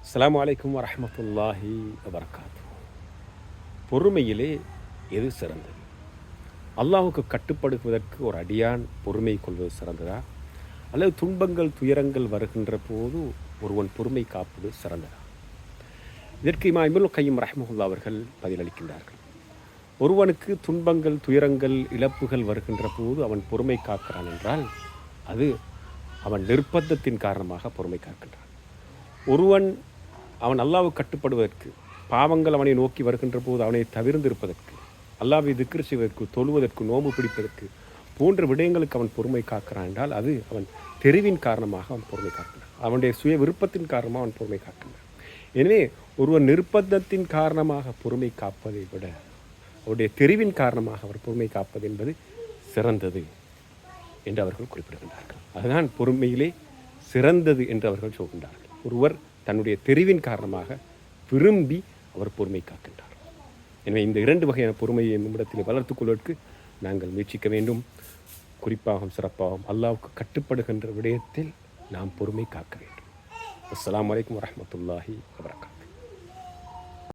அஸ்ஸலாமு அலைக்கும் வரஹ்மத்துல்லாஹி வபரகாத்து. பொறுமையிலே எது சிறந்தது? அல்லாஹ்வுக்கு கட்டுப்படுவதற்கு ஒரு அடியான் பொறுமை கொள்வது சிறந்ததா, அல்லது துன்பங்கள் துயரங்கள் வருகின்ற போது ஒருவன் பொறுமை காப்பது சிறந்ததா? இதற்கு இமாம் இப்னுல் கையிம் ரஹ்மத்துல்லாஹி அவர்கள் பதிலளிக்கின்றார்கள். ஒருவனுக்கு துன்பங்கள் துயரங்கள் இழப்புகள் வருகின்ற போது அவன் பொறுமை காக்கிறான் என்றால் அது அவன் நிர்பந்தத்தின் காரணமாக பொறுமை காக்கின்றான். ஒருவன் அவன் அல்லாஹ்வுக்கு கட்டுப்படுவதற்கு, பாவங்கள் அவனை நோக்கி வருகின்ற போது அவனை தவிர்ந்திருப்பதற்கு, அல்லாஹ்வை திக்ர் செய்வதற்கு, தொழுவதற்கு, நோன்பு பிடிப்பதற்கு போன்ற விடயங்களுக்கு அவன் பொறுமை காக்கிறான் என்றால் அது அவன் தெரிவின் காரணமாக அவன் பொறுமை காக்கிறான். அவனுடைய சுய விருப்பத்தின் காரணமாக அவன் பொறுமை காக்கின்றான். எனவே ஒருவன் நிர்பந்தத்தின் காரணமாக பொறுமை காப்பதை விட அவருடைய தெரிவின் காரணமாக அவர் பொறுமை காப்பது என்பது சிறந்தது என்று அவர்கள் குறிப்பிடுகின்றார்கள். அதுதான் பொறுமையிலே சிறந்தது என்று அவர்கள் சொல்கின்றார்கள். ஒருவர் தன்னுடைய தெரிவின் காரணமாக விரும்பி அவர் பொறுமை காக்கின்றார். எனவே இந்த இரண்டு வகையான பொறுமையை நம்மிடத்தில் வளர்த்துக் கொள்வதற்கு நாங்கள் முயற்சிக்க வேண்டும். குறிப்பாகவும் சிறப்பாகவும் அல்லாஹ்வுக்கு கட்டுப்படுகின்ற விடயத்தில் நாம் பொறுமை காக்க வேண்டும். அஸ்ஸலாமு அலைக்கும் வரஹ்மத்துல்லாஹி வபரகாத்துஹு.